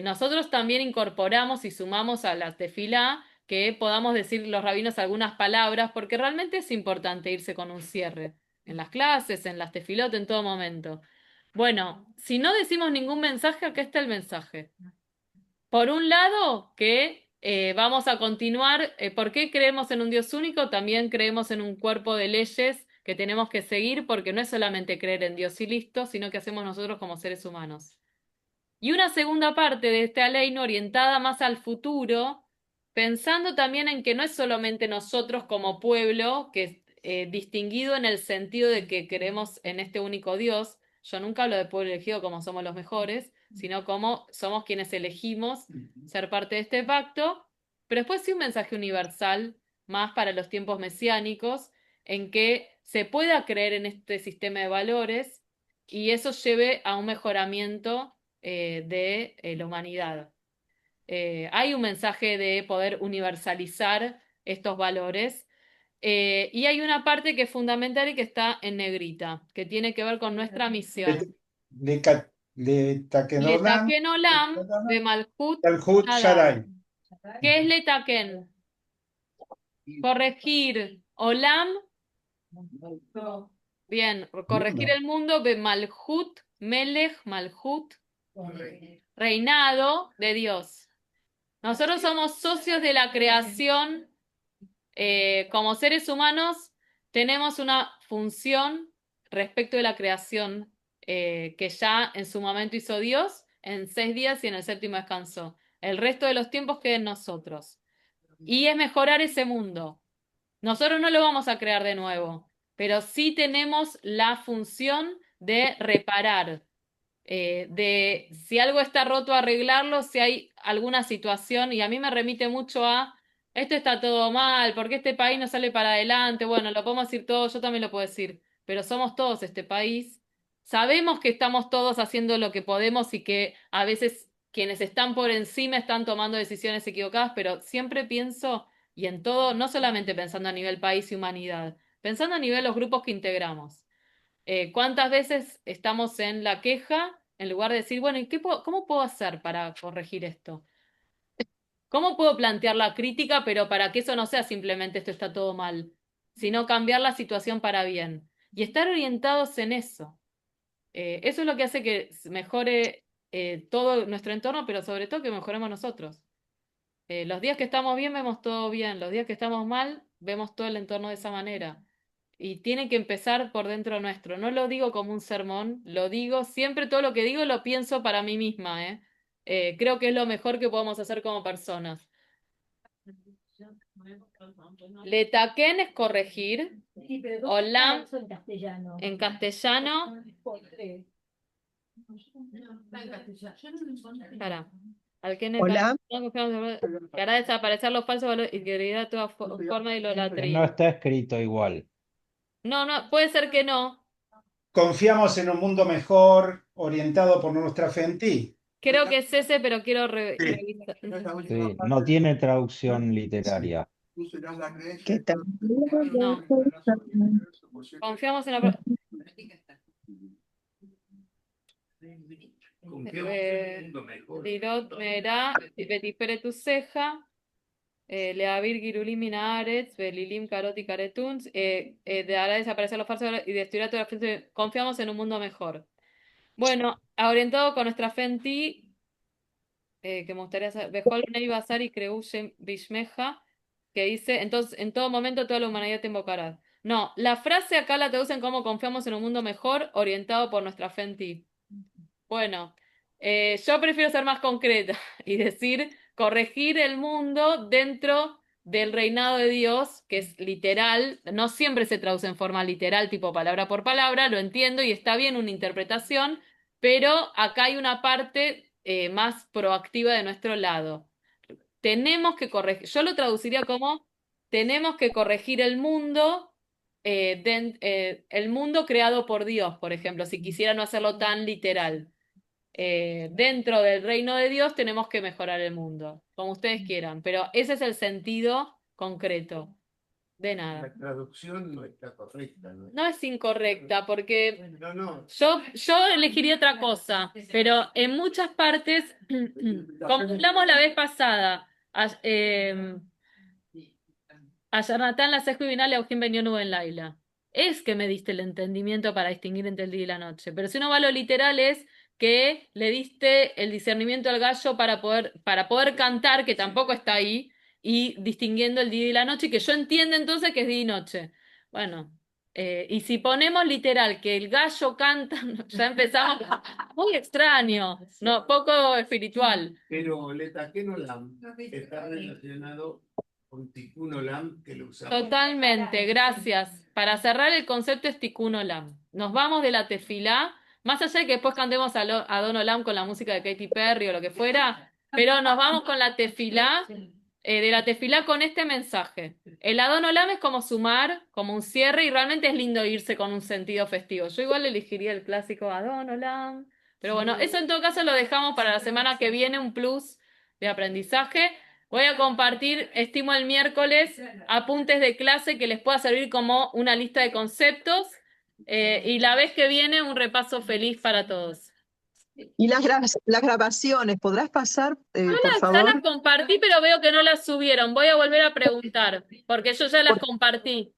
Nosotros también incorporamos y sumamos a la tefilá que podamos decir los rabinos algunas palabras, porque realmente es importante irse con un cierre, en las clases, en las tefilot, en todo momento. Bueno, si no decimos ningún mensaje, acá está el mensaje. Por un lado, que vamos a continuar, ¿por qué creemos en un Dios único? También creemos en un cuerpo de leyes que tenemos que seguir, porque no es solamente creer en Dios y listo, sino que hacemos nosotros como seres humanos. Y una segunda parte de esta ley orientada más al futuro, pensando también en que no es solamente nosotros como pueblo, que es distinguido en el sentido de que creemos en este único Dios. Yo nunca hablo de pueblo elegido como somos los mejores, sino como somos quienes elegimos ser parte de este pacto, pero después sí un mensaje universal, más para los tiempos mesiánicos, en que se pueda creer en este sistema de valores y eso lleve a un mejoramiento de la humanidad. Hay un mensaje de poder universalizar estos valores y hay una parte que es fundamental y que está en negrita, que tiene que ver con nuestra misión. Letaquenolam, Letaken Olam de Malhut Talhut Shaddai. Shaddai. ¿Qué es Letaken? Corregir Olam, bien, corregir el mundo de Malhut, Melech, Malhut, reinado de Dios. Nosotros somos socios de la creación. Como seres humanos tenemos una función respecto de la creación que ya en su momento hizo Dios en 6 días y en el séptimo descansó. El resto de los tiempos queda en nosotros. Y es mejorar ese mundo. Nosotros no lo vamos a crear de nuevo, pero sí tenemos la función de reparar, de si algo está roto, arreglarlo, si hay alguna situación, y a mí me remite mucho a, esto está todo mal, porque este país no sale para adelante, bueno, lo podemos decir todos, yo también lo puedo decir, pero somos todos este país, sabemos que estamos todos haciendo lo que podemos y que a veces quienes están por encima están tomando decisiones equivocadas, pero siempre pienso, y en todo, no solamente pensando a nivel país y humanidad, pensando a nivel los grupos que integramos. ¿Cuántas veces estamos en la queja en lugar de decir, bueno, ¿y cómo puedo hacer para corregir esto? ¿Cómo puedo plantear la crítica, pero para que eso no sea simplemente esto está todo mal, sino cambiar la situación para bien? Y estar orientados en eso. Eso es lo que hace que mejore todo nuestro entorno, pero sobre todo que mejoremos nosotros. Los días que estamos bien vemos todo bien, los días que estamos mal vemos todo el entorno de esa manera. Y tiene que empezar por dentro nuestro. No lo digo como un sermón, lo digo, siempre todo lo que digo lo pienso para mí misma, ¿eh? Creo que es lo mejor que podemos hacer como personas. Letaken es corregir. Olam en castellano. Para. Al que Hola. que hará desaparecer los falsos valores y que heredará toda forma de No idolatría. está escrito igual. No, no, puede ser que no. Confiamos en un mundo mejor, orientado por nuestra fe en ti. Creo que es ese, pero quiero Sí. revisar. Sí, no tiene traducción literaria. Tú serás la creencia. Que también No. Confiamos en la... Confiamos en un mundo mejor. Lirot Merá, Betifere tu ceja, Leavir Girulim Minaaretz, Belilim Karoti Karetuns, hará desaparecer los falsos y destruirá toda la gente. Confiamos en un mundo mejor. Bueno, orientado con nuestra fe en ti, que me gustaría saber, Bejol Nei Basar y Creushem Bishmeja, que dice, entonces, en todo momento toda la humanidad te invocará. No, la frase acá la traducen como confiamos en un mundo mejor, orientado por nuestra fe en ti. Bueno, yo prefiero ser más concreta y decir corregir el mundo dentro del reinado de Dios, que es literal, no siempre se traduce en forma literal, tipo palabra por palabra, lo entiendo y está bien una interpretación, pero acá hay una parte más proactiva de nuestro lado. Tenemos que corregir, yo lo traduciría como tenemos que corregir el mundo creado por Dios, por ejemplo, si quisiera no hacerlo tan literal. Dentro del reino de Dios tenemos que mejorar el mundo, como ustedes quieran, pero ese es el sentido concreto. De nada. La traducción no está correcta, ¿no? No es incorrecta, porque No. yo elegiría otra cosa, pero en muchas partes, como hablamos la vez pasada, a Jonathan la Sesco y Vinal y a Eugen Benio en Laila. Es que me diste el entendimiento para distinguir entre el día y la noche. Pero si uno va a lo literal es que le diste el discernimiento al gallo para poder cantar, que tampoco está ahí, y distinguiendo el día y la noche, que yo entiendo entonces que es día y noche. Bueno, y si ponemos literal que el gallo canta, ya empezamos muy extraño, no, poco espiritual. Pero el Etaqueno Lam está relacionado con Tikkun Olam, que lo usamos. Totalmente, gracias. Para cerrar el concepto es Tikkun Olam. Nos vamos de la tefilá, más allá de que después cantemos a Adon Olam con la música de Katy Perry o lo que fuera, pero nos vamos con la tefilá, de la tefilá con este mensaje. El Adon Olam es como sumar, como un cierre, y realmente es lindo irse con un sentido festivo. Yo igual elegiría el clásico Adon Olam, pero bueno, eso en todo caso lo dejamos para la semana que viene, un plus de aprendizaje. Voy a compartir, estimo el miércoles, apuntes de clase que les pueda servir como una lista de conceptos, y la vez que viene un repaso feliz para todos. Y las grabaciones, ¿podrás pasar, por Ya favor? las compartí, pero veo que no las subieron. Voy a volver a preguntar, porque yo ya las compartí.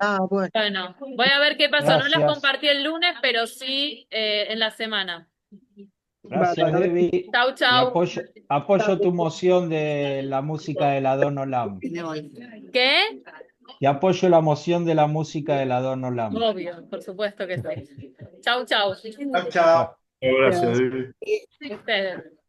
Ah, bueno. Bueno, voy a ver qué pasó. No las Gracias. compartí el lunes, pero sí en la semana. Gracias, Vale. Debbie. Chau, Y chau. apoyo tu moción de la música de la Don Olam. ¿Qué? Y apoyo la moción de la música de la Don Olam. Obvio, por supuesto que sí. Chau, chau. Chao, chao. Gracias, David. Ustedes.